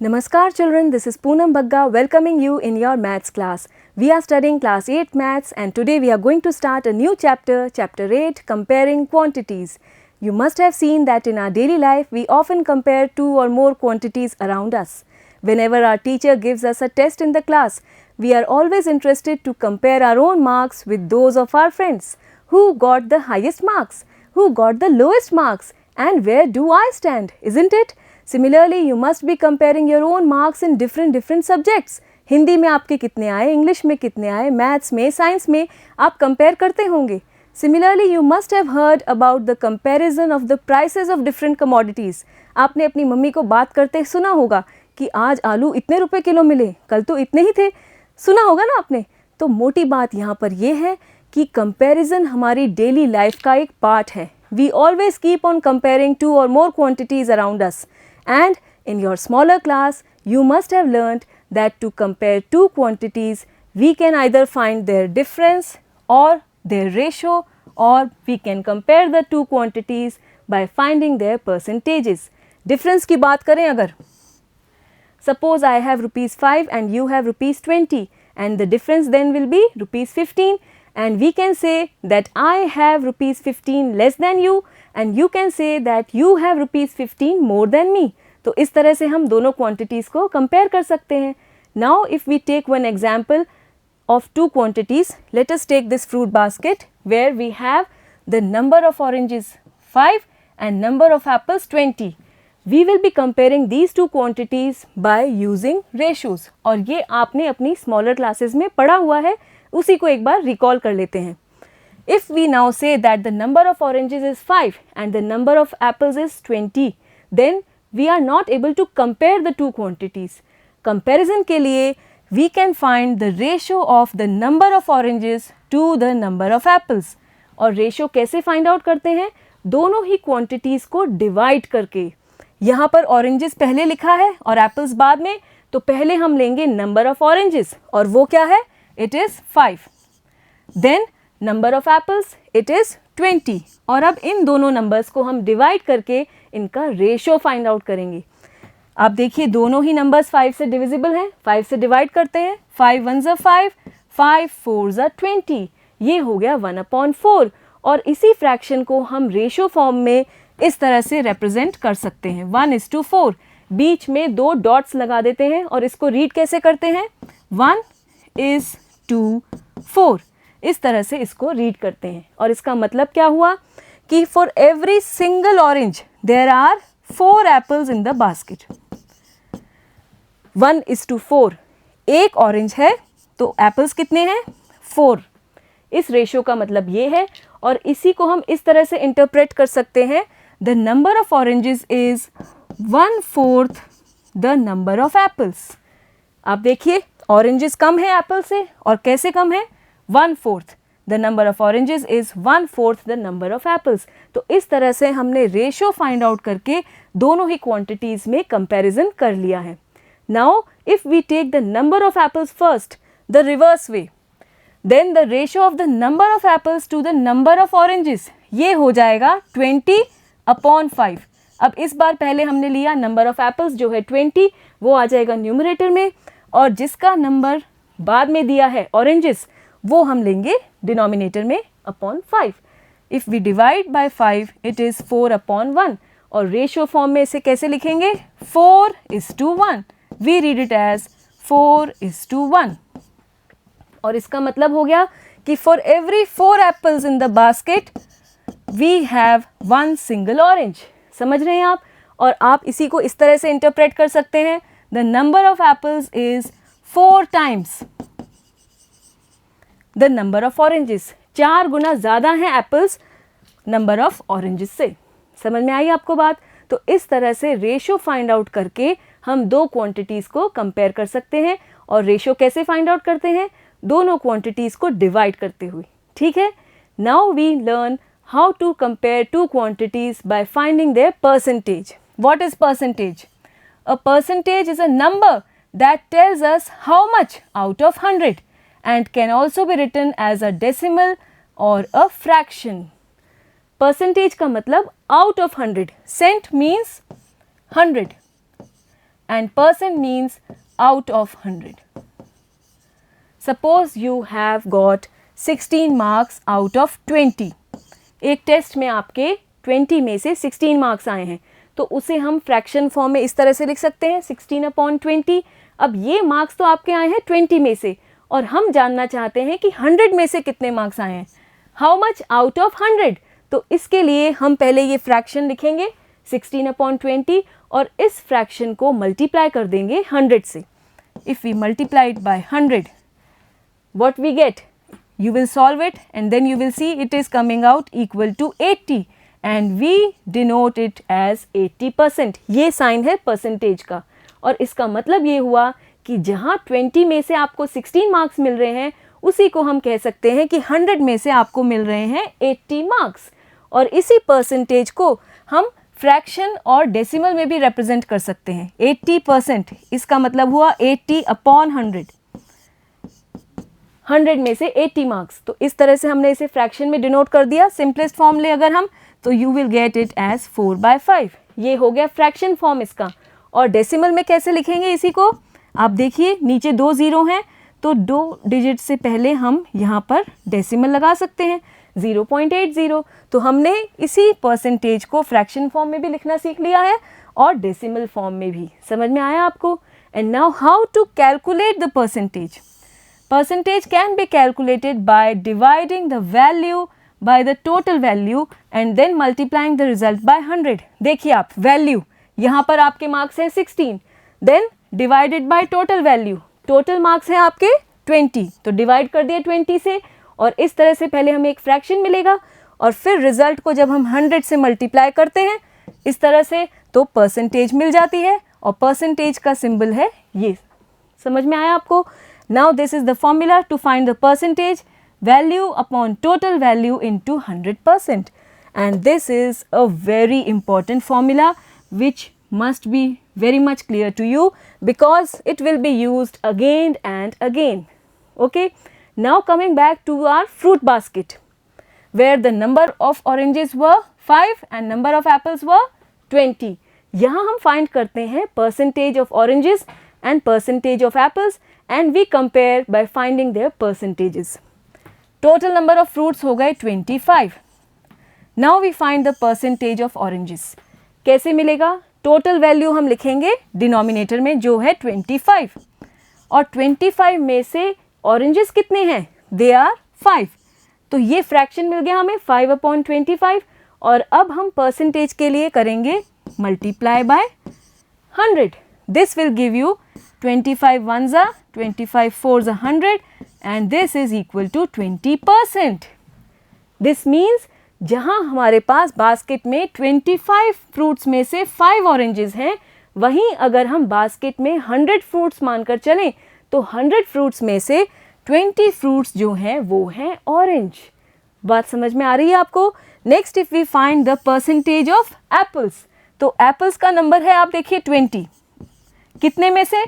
Namaskar children, this is Poonam Bagga welcoming you in your maths class. We are studying class 8 maths and today we are going to start a new chapter, chapter 8, comparing quantities. You must have seen that in our daily life we often compare two or more quantities around us. Whenever our teacher gives us a test in the class, we are always interested to compare our own marks with those of our friends. Who got the highest marks? Who got the lowest marks? And where do I stand? Isn't it? Similarly, you must be comparing your own marks in different subjects. Hindi में आपके कितने आए, English में कितने आए, maths में, science में आप कंपेयर करते होंगे. Similarly, you must have heard about the comparison of the prices of different commodities. आपने अपनी मम्मी को बात करते सुना होगा कि आज आलू इतने रुपए किलो मिले, कल तो इतने ही थे. सुना होगा ना आपने. तो मोटी बात यहाँ पर यह है कि कंपैरिजन हमारी डेली लाइफ का एक पार्ट है. We always keep on comparing two or more quantities around us. And in your smaller class, you must have learnt that to compare two quantities, we can either find their difference or their ratio, or we can compare the two quantities by finding their percentages. Difference की बात करें अगर, suppose I have rupees 5 and you have rupees 20 and the difference then will be rupees 15 and we can say that I have rupees 15 less than you and you can say that you have rupees 15 more than me. तो इस तरह से हम दोनों quantities को compare कर सकते हैं. Now if we take one example of two quantities, let us take this fruit basket where we have the number of oranges 5 and number of apples 20. We will be comparing these two quantities by using ratios. और ये आपने अपनी smaller classes में पढ़ा हुआ है, उसी को एक बार recall कर लेते हैं. If we now say that the number of oranges is 5 and the number of apples is 20, then we are not able to compare the two quantities. Comparison के लिए we can find the ratio of the number of oranges to the number of apples. और ratio कैसे find out करते हैं? दोनों ही quantities को divide करके. यहाँ पर oranges पहले लिखा है और apples बाद में, तो पहले हम लेंगे number of oranges और वो क्या है? It is 5. Then number of apples, it is 20. और अब इन दोनों numbers को हम divide करके इनका ratio find out करेंगे. आप देखिए दोनों ही numbers 5 से divisible हैं, 5 से divide करते हैं, 5 1s are 5, 5 4s are 20. ये हो गया 1/4 और इसी fraction को हम ratio form में इस तरह से represent कर सकते हैं. 1:4. बीच में दो dots लगा देते हैं और इसको read कैसे करते हैं? 1:4. इस तरह से इसको रीड करते हैं और इसका मतलब क्या हुआ कि for every single orange there are 4 apples in the basket. 1:4. एक ऑरेंज है तो एप्पल्स कितने हैं? 4. इस रेशियो का मतलब ये है और इसी को हम इस तरह से इंटरप्रेट कर सकते हैं. The number of oranges is 1/4 the number of apples. आप देखिए ऑरेंजेस कम है एप्पल से और कैसे कम है? 1/4. The number of oranges is 1/4 the number of apples. तो इस तरह से हमने रेशियो फाइंड आउट करके दोनों ही क्वांटिटीज में कंपैरिजन कर लिया है. Now if we take the number of apples first, the reverse way, then the ratio of the number of apples to the number of oranges ये हो जाएगा 20/5. अब इस बार पहले हमने लिया number of apples जो है 20, वो आ जाएगा न्यूमरेटर में और जिसका नंबर बाद में दिया है oranges वो हम लेंगे डिनोमिनेटर में upon 5. If we divide by 5 it is 4/1 और रेशियो फॉर्म में इसे कैसे लिखेंगे? 4:1. वी रीड इट एज 4:1 और इसका मतलब हो गया कि for every 4 apples in the basket we have 1 single orange. समझ रहे हैं आप? और आप इसी को इस तरह से इंटरप्रेट कर सकते हैं. The number of apples is 4 times the number of oranges. 4 गुना ज़्यादा हैं एप्पल्स नंबर ऑफ ऑरेंजेस से. समझ में आई आपको बात? तो इस तरह से रेशियो फाइंड आउट करके हम दो क्वांटिटीज़ को कंपेयर कर सकते हैं. और रेशियो कैसे फाइंड आउट करते हैं? दोनों क्वांटिटीज़ को डिवाइड करते हुए. ठीक है. Now we learn how to compare two quantities by finding their percentage. What is percentage? A percentage is a number that tells us how much out of 100 and can also be written as a decimal or a fraction. Percentage का मतलब out of 100. Cent means 100 and percent means out of 100. Suppose you have got 16 marks out of 20. एक test में आपके 20 में से 16 marks आए हैं, तो उसे हम फ्रैक्शन फॉर्म में इस तरह से लिख सकते हैं 16/20. अब ये मार्क्स तो आपके आए हैं 20 में से, और हम जानना चाहते हैं कि 100 में से कितने मार्क्स आए हैं. How much out of 100. तो इसके लिए हम पहले ये फ्रैक्शन लिखेंगे 16/20 और इस फ्रैक्शन को मल्टीप्लाई कर देंगे 100 से. If we multiply it by 100, what we get? You will solve it and then you will see it is coming out equal to 80 and we denote it as 80%. ये sign है percentage का, और इसका मतलब ये हुआ कि जहाँ 20 में से आपको 16 मार्क्स मिल रहे हैं, उसी को हम कह सकते हैं कि 100 में से आपको मिल रहे हैं 80 मार्क्स. और इसी परसेंटेज को हम फ्रैक्शन और डेसिमल में भी रिप्रेजेंट कर सकते हैं. 80%, इसका मतलब हुआ 80/100. 100 में से 80 मार्क्स. तो इस तरह से हमने इसे फ्रैक्शन में डिनोट कर दिया. सिंपलेस्ट फॉर्म ले अगर हम, तो you will get it as 4/5. ये हो गया फ्रैक्शन फॉर्म इसका. और डेसिमल में कैसे लिखेंगे इसी को, आप देखिए नीचे 2 0 हैं, तो 2 डिजिट से पहले हम यहाँ पर डेसिमल लगा सकते हैं 0.80. तो हमने इसी परसेंटेज को फ्रैक्शन फॉर्म में भी लिखना सीख लिया है और डेसिमल फॉर्म में भी. समझ में आया आपको? And now how to calculate the percentage. Percentage can be calculated by dividing the value by the total value and then multiplying the result by 100. देखिए आप, वैल्यू यहाँ पर आपके मार्क्स हैं 16, then divided by total value. Total marks हैं आपके 20, तो divide कर दिए 20 से, और इस तरह से पहले हमें एक फ्रैक्शन मिलेगा और फिर रिजल्ट को जब हम 100 से मल्टीप्लाई करते हैं इस तरह से, तो परसेंटेज मिल जाती है, और परसेंटेज का सिंबल है ये. समझ में आया आपको? Now this is the formula to find the percentage, value upon total value into 100%. And this is a very important formula which must be very much clear to you because it will be used again and again. Okay. Now coming back to our fruit basket where the number of oranges were 5 and number of apples were 20. यहाँ हम find करते हैं percentage of oranges and percentage of apples and we compare by finding their percentages. Total number of fruits हो गए 25. Now we find the percentage of oranges. कैसे मिलेगा? Total value हम लिखेंगे डिनोमिनेटर में जो है 25, और 25 में से ऑरेंजेस कितने हैं? They are 5. तो ये फ्रैक्शन मिल गया हमें 5/25, और अब हम परसेंटेज के लिए करेंगे multiply by 100. This will give you 25 ones are 25 fours are 100 and this is equal to 20%. This means जहाँ हमारे पास बास्केट में 25 फ्रूट्स में से 5 ऑरेंजेस हैं, वहीं अगर हम बास्केट में 100 फ्रूट्स मानकर चलें तो 100 फ्रूट्स में से 20 फ्रूट्स जो हैं वो हैं ऑरेंज. बात समझ में आ रही है आपको? Next if we find the percentage of apples, तो एप्पल्स का नंबर है आप देखिए 20. कितने में से?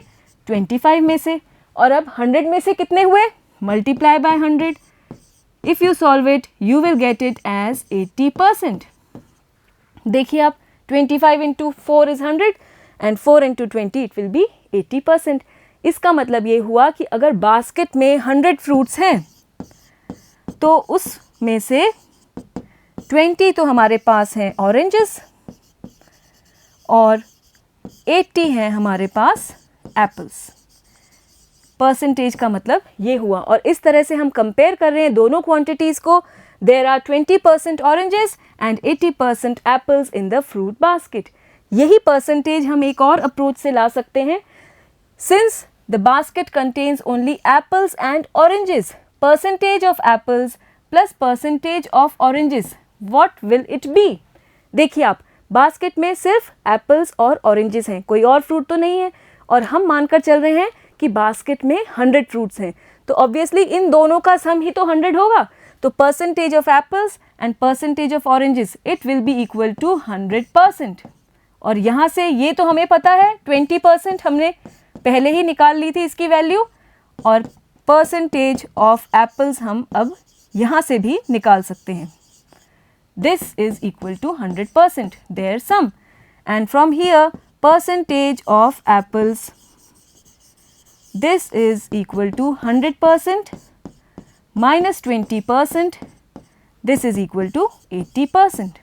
25 में से. और अब 100 में से कितने हुए? Multiply by 100. If you solve it you will get it as 80%. देखिए आप, 25 into 4 is 100 and 4 into 20 it will be 80%. इसका मतलब ये हुआ कि अगर बास्केट में 100 फ्रूट्स हैं तो उसमें से 20 तो हमारे पास हैं ऑरेंजेस और 80 हैं हमारे पास एप्पल्स. परसेंटेज का मतलब ये हुआ, और इस तरह से हम कंपेयर कर रहे हैं दोनों क्वांटिटीज़ को. There are 20% oranges and 80% apples in the fruit basket. यही परसेंटेज हम एक और अप्रोच से ला सकते हैं. Since the basket contains only apples and oranges, percentage of apples plus percentage of oranges, what will it be? देखिए आप, बास्केट में सिर्फ एप्पल्स और ऑरेंजेस हैं, कोई और फ्रूट तो नहीं है, और हम मानकर चल रहे हैं कि बास्केट में 100 फ्रूट्स हैं, तो ऑब्वियसली इन दोनों का सम ही तो 100 होगा. तो percentage of apples and percentage of oranges it will be equal to 100%. और यहाँ से ये तो हमें पता है 20% हमने पहले ही निकाल ली थी इसकी वैल्यू, और परसेंटेज ऑफ एप्पल्स हम अब यहाँ से भी निकाल सकते हैं. This is equal to 100%, their sum, and from here percentage of apples, this is equal to 100% minus 20%, this is equal to 80%.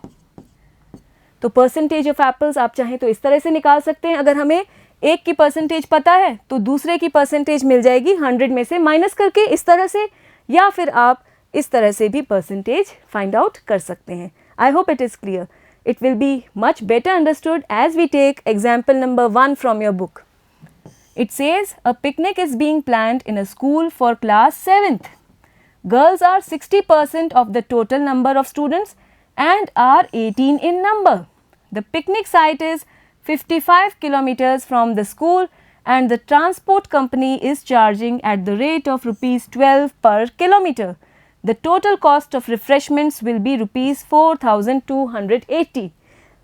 तो परसेंटेज ऑफ एप्पल्स आप चाहें तो इस तरह से निकाल सकते हैं. अगर हमें एक की परसेंटेज पता है तो दूसरे की परसेंटेज मिल जाएगी 100 में से माइनस करके इस तरह से, या फिर आप इस तरह से भी परसेंटेज फाइंड आउट कर सकते हैं. आई hope it is clear. It will be much better understood as we take example number 1 from your book. It says a picnic is being planned in a school for class 7th. Girls are 60% of the total number of students and are 18 in number. The picnic site is 55 kilometers from the school and the transport company is charging at the rate of rupees 12 per kilometer. The total cost of refreshments will be rupees 4,280.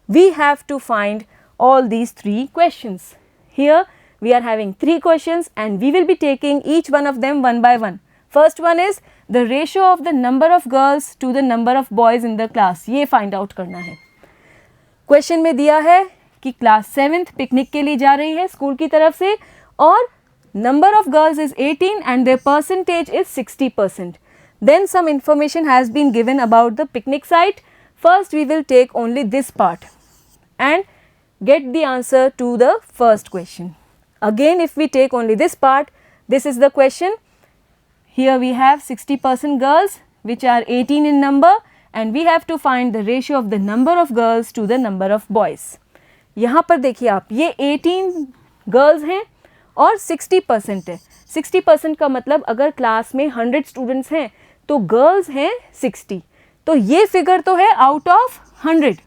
We have to find all these 3 questions. Here we are having 3 questions and we will be taking each one of them one by one. First one is the ratio of the number of girls to the number of boys in the class. ये find out करना है. Question में दिया है कि class 7th picnic के लिए जा रही है स्कूल की तरफ से और number of girls is 18 and their percentage is 60%. Then some information has been given about the picnic site. First we will take only this part and get the answer to the first question. Again if we take only this part, this is the question. Here we have 60% girls which are 18 in number and we have to find the ratio of the number of girls to the number of boys. यहाँ पर देखिए आप, ये 18 girls हैं और 60% है. 60% का मतलब अगर क्लास में 100 स्टूडेंट्स हैं तो गर्ल्स हैं 60. तो ये फिगर तो है आउट ऑफ 100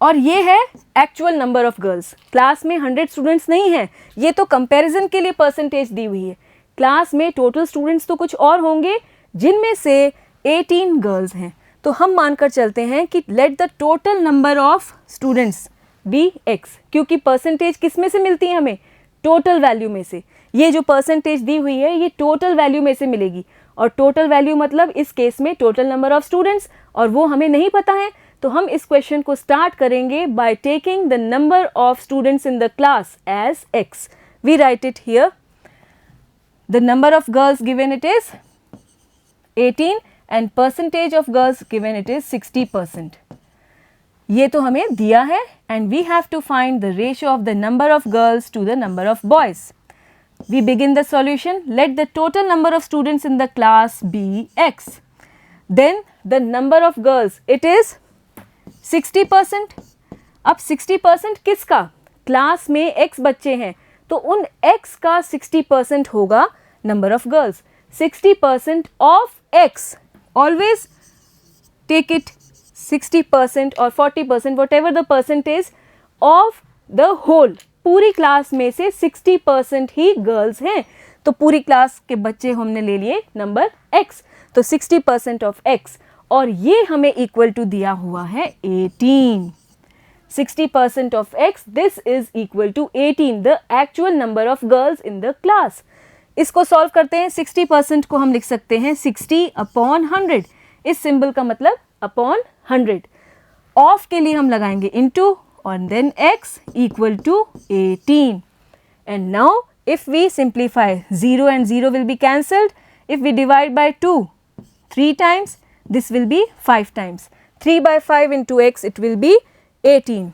और ये है actual number of girls. Class में 100 स्टूडेंट्स नहीं हैं, ये तो कंपैरिजन के लिए परसेंटेज दी हुई है. क्लास में टोटल स्टूडेंट्स तो कुछ और होंगे जिनमें से 18 गर्ल्स हैं. तो हम मानकर चलते हैं कि let the total number of students be x, क्योंकि परसेंटेज किस में से मिलती है हमें, टोटल वैल्यू में से. ये जो परसेंटेज दी हुई है ये टोटल वैल्यू में से मिलेगी और टोटल वैल्यू मतलब इस केस में टोटल नंबर ऑफ स्टूडेंट्स, और वो हमें नहीं पता है. तो हम इस क्वेश्चन को स्टार्ट करेंगे by taking the number of students in the class as x. We write it here. The number of girls given it is 18 and percentage of girls given it is 60%. ये तो हमें दिया है and we have to find the ratio of the number of girls to the number of boys. We begin the solution. Let the total number of students in the class be x. Then the number of girls, it is 60%. अब 60% किसका, class में x बच्चे हैं तो उन x का 60% होगा number of girls. 60% of x, always take it 60% or 40%, whatever the percentage of the whole. पूरी क्लास में से 60% ही गर्ल्स हैं तो पूरी क्लास के बच्चे हमने ले लिए नंबर x. तो 60% ऑफ x और ये हमें इक्वल टू दिया हुआ है 18. 60% of x, this is equal to 18, the actual number of girls in the class. इसको सॉल्व करते हैं. 60% को हम लिख सकते हैं 60 अपॉन 100. इस सिंबल का मतलब अपॉन 100. ऑफ के लिए हम लगाएंगे into and then x equal to 18. And now if we simplify, 0 and 0 will be cancelled. If we divide by 2 3 times, this will be 5 times. 3 by 5 into x, it will be 18.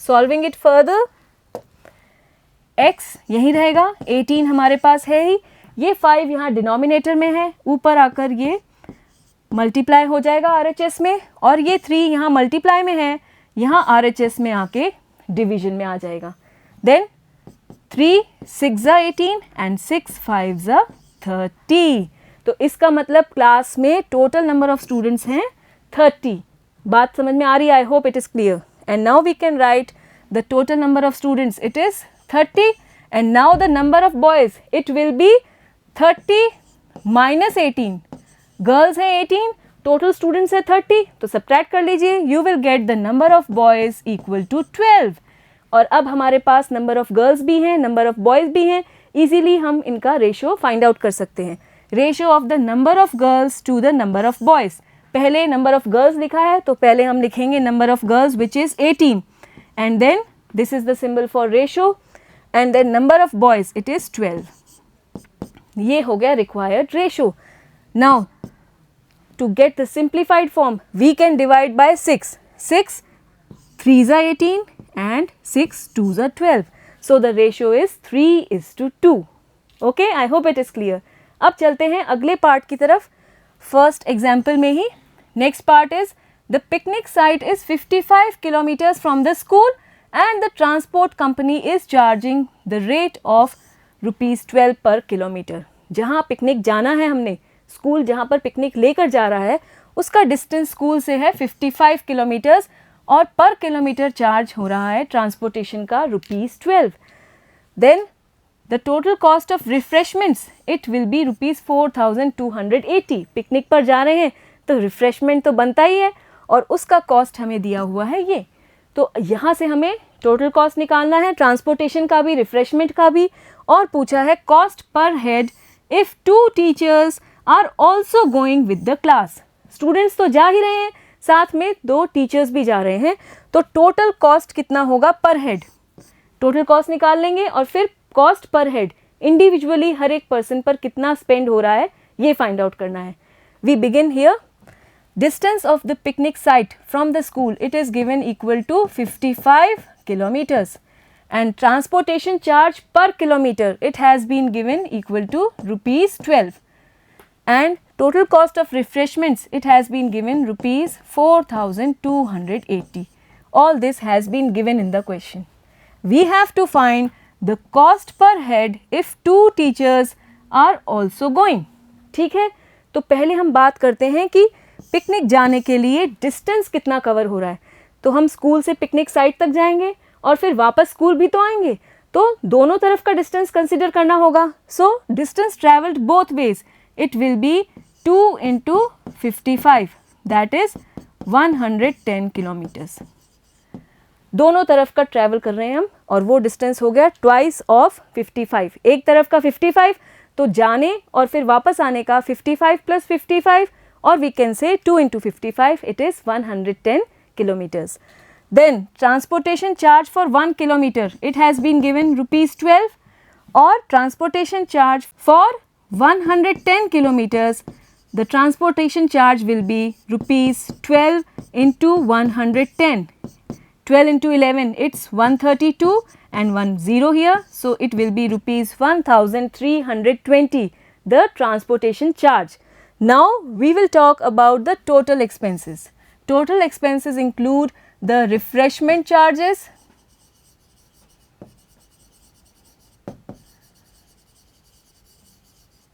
Solving it further, x यही रहेगा, 18 हमारे पास है ही, ये 5 यहाँ denominator में है, ऊपर आकर ये मल्टीप्लाई हो जाएगा RHS में, और ये 3 यहाँ मल्टीप्लाई में है, यहाँ RHS में आके डिवीजन में आ जाएगा. Then 3 6 18 and 6 5 30. तो इसका मतलब क्लास में टोटल नंबर ऑफ स्टूडेंट्स हैं 30. बात समझ में आ रही है? I hope it is clear. And now we can write the total number of students, it is 30. And now the number of boys, it will be 30 minus 18. Girls हैं 18, total students है 30, तो सब्ट्रैक्ट कर लीजिए. You will get the number of boys equal to 12. और अब हमारे पास number of girls भी हैं, नंबर ऑफ बॉयज़ भी हैं. इजीली हम इनका रेशियो फाइंड आउट कर सकते हैं. Ratio of the number of girls to the number of boys. पहले नंबर ऑफ गर्ल्स लिखा है तो पहले हम लिखेंगे number of girls which is 18 and then this is the symbol for ratio, and then number of boys it is 12. ये हो गया required ratio. Now to get the simplified form we can divide by 6. 6 3s are 18 and 6 2s are 12. So the ratio is 3:2. Okay, I hope it is clear. अब चलते हैं अगले part की तरफ. First example में ही next part is the picnic site is 55 kilometres from the school and the transport company is charging the rate of ₹12 per kilometre. जहाँ picnic जाना है हमने, स्कूल जहाँ पर पिकनिक लेकर जा रहा है उसका डिस्टेंस स्कूल से है 55 किलोमीटर्स और पर किलोमीटर चार्ज हो रहा है ट्रांसपोर्टेशन का ₹12. Then the total cost of refreshments it will be ₹4,280. Picnic पर जा रहे हैं तो रिफ्रेशमेंट तो बनता ही है और उसका कॉस्ट हमें दिया हुआ है ये. तो यहाँ से हमें टोटल कॉस्ट निकालना है, ट्रांसपोर्टेशन का भी, रिफ्रेशमेंट का भी, और पूछा है cost per head if 2 teachers are also going with the class. Students तो जा ही रहे हैं, साथ में 2 टीचर्स भी जा रहे हैं, तो टोटल कॉस्ट कितना होगा पर हेड. टोटल कॉस्ट निकाल लेंगे और फिर कॉस्ट पर हेड इंडिविजुअली हर एक पर्सन पर कितना स्पेंड हो रहा है ये फाइंड आउट करना है. We begin here. Distance of the picnic site from the school it is given equal to 55 kilometres and transportation charge per kilometre it has been given equal to ₹12 and total cost of refreshments it has been given ₹4,280. All this has been given in the question. We have to find the cost per head if 2 teachers are also going. ठीक है, तो पहले हम बात करते हैं कि picnic जाने के लिए डिस्टेंस कितना कवर हो रहा है. तो हम स्कूल से पिकनिक साइट तक जाएंगे और फिर वापस स्कूल भी तो आएंगे, तो दोनों तरफ का डिस्टेंस कंसिडर करना होगा. So distance travelled both ways it will be 2 into 55, that is 110 kilometers. दोनों तरफ का ट्रैवल कर रहे हैं हम और वो डिस्टेंस हो गया ट्वाइस ऑफ 55. एक तरफ का 55 तो जाने और फिर वापस आने का 55 plus 55, और we can say 2 into 55 it is 110 kilometers. Then transportation charge for 1 kilometer it has been given ₹12 और transportation charge for 110 kilometers the transportation charge will be ₹12 into 110. 12 into 11 it's 132 and 1 0 here, so it will be ₹1,320 the transportation charge. Now we will talk about the total expenses. Total expenses include the refreshment charges,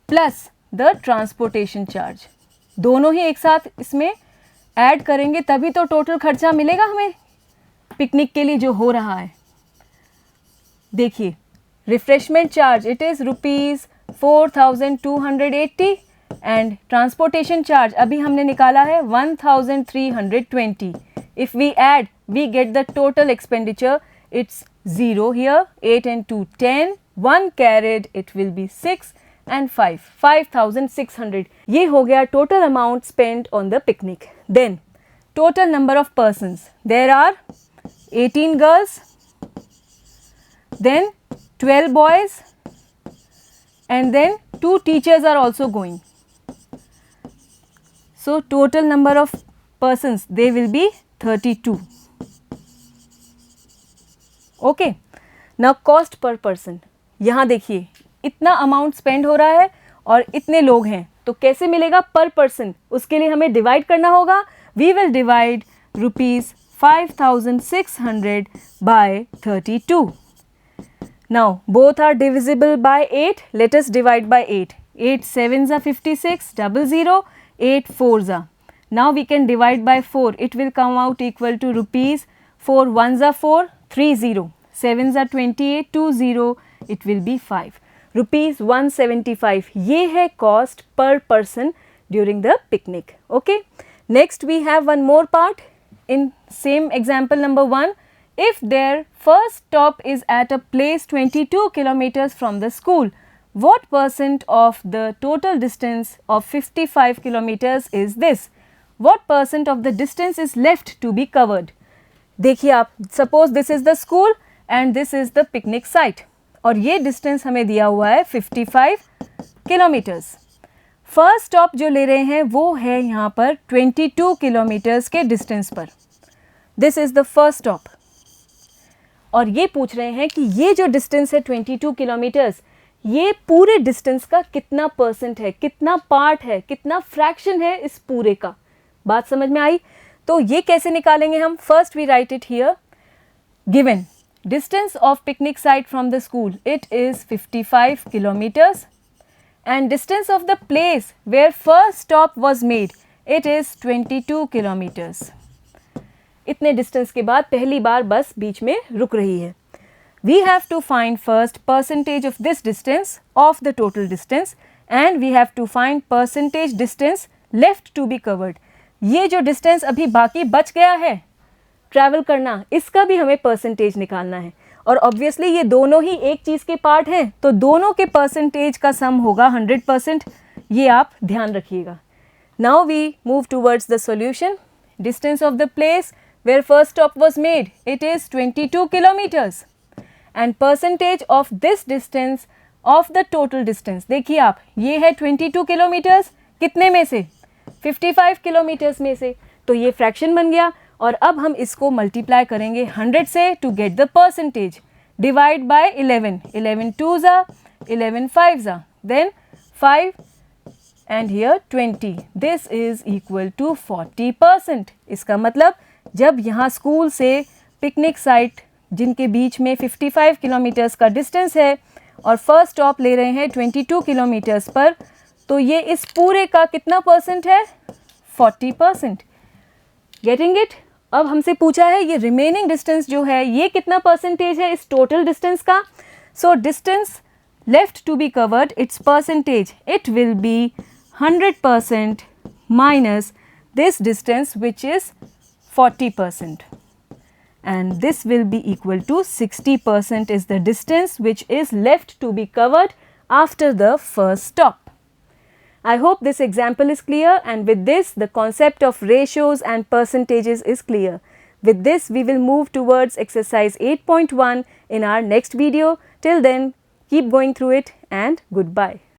plus the transportation charge. दोनों ही एक साथ इसमें add करेंगे तभी तो total खर्चा मिलेगा हमें पिकनिक के लिए जो हो रहा है. देखिए, refreshment charge it is ₹4,280 and transportation charge अभी हमने निकाला है 1,320. If we add we get the total expenditure. It's 0 here, 8 and 2 10, 1 carried it will be 6 and 5,600. ये हो गया total amount spend on the picnic. Then total number of persons, there are 18 girls, then 12 boys and then 2 teachers are also going. So total number of persons they will be 32. Okay. Now cost per person. यहाँ देखिए इतना amount spend हो रहा है और इतने लोग हैं तो कैसे मिलेगा पर पर्सन, उसके लिए हमें डिवाइड करना होगा. We will divide ₹5,600 by 32. Now both are divisible by 8. Let us divide by 8. 8 7s are 56, 00, 8 4s are. Now we can divide by 4. It will come out equal to rupees. 4 1s are 4, 30. 7s are 28, 20. It will be 5. Rupees 175. ये है cost per person during the picnic. Okay. Next we have one more part in same example number 1. If their first stop is at a place 22 kilometers from the school, what percent of the total distance of 55 kilometers is this? What percent of the distance is left to be covered? देखिए आप, suppose this is the school and this is the picnic site और ये distance हमें दिया हुआ है 55 kilometres. First stop जो ले रहे हैं वो है यहाँ पर 22 किलोमीटर्स के डिस्टेंस पर। This is the first stop और ये पूछ रहे हैं कि ये जो डिस्टेंस है 22 किलोमीटर्स, ये पूरे डिस्टेंस का कितना परसेंट है, कितना पार्ट है, कितना फ्रैक्शन है इस पूरे का। बात समझ में आई? तो ये कैसे निकालेंगे हम? First we write it here, given distance of picnic site from the school, it is 55 kilometers and distance of the place where first stop was made, it is 22 kilometers. इतने डिस्टेंस के बाद पहली बार बस बीच में रुक रही है। We have to find first percentage of this distance of the total distance and we have to find percentage distance left to be covered. ये जो डिस्टेंस अभी बाकी बच गया है ट्रैवल करना, इसका भी हमें परसेंटेज निकालना है और ऑब्वियसली ये दोनों ही एक चीज़ के पार्ट हैं तो दोनों के परसेंटेज का सम होगा 100%। ये आप ध्यान रखिएगा। Now we move towards the solution. Distance of the place where first stop was made, it is 22 kilometres and percentage of this distance of the total distance, देखिए आप, ये है 22 किलोमीटर्स, कितने में से? 55 किलोमीटर्स में से, तो ये फ्रैक्शन बन गया और अब हम इसको मल्टीप्लाई करेंगे 100 से to get the percentage. Divide by 11, 11 2 ज़ा, 11 5 ज़ा, then 5 and here 20, this is equal to 40%। इसका मतलब जब यहाँ स्कूल से पिकनिक साइट जिनके बीच में 55 किलोमीटर्स का डिस्टेंस है और फर्स्ट स्टॉप ले रहे हैं 22 किलोमीटर्स पर, तो ये इस पूरे का कितना परसेंट है? 40%। Getting it? अब हमसे पूछा है ये रिमेनिंग डिस्टेंस जो है ये कितना परसेंटेज है इस टोटल डिस्टेंस का। So distance left to be covered, it's percentage, it will be 100% minus this distance which is 40% and this will be equal to 60% is the distance which is left to be covered after the first stop. I hope this example is clear and with this the concept of ratios and percentages is clear. With this we will move towards exercise 8.1 in our next video. Till then keep going through it and goodbye.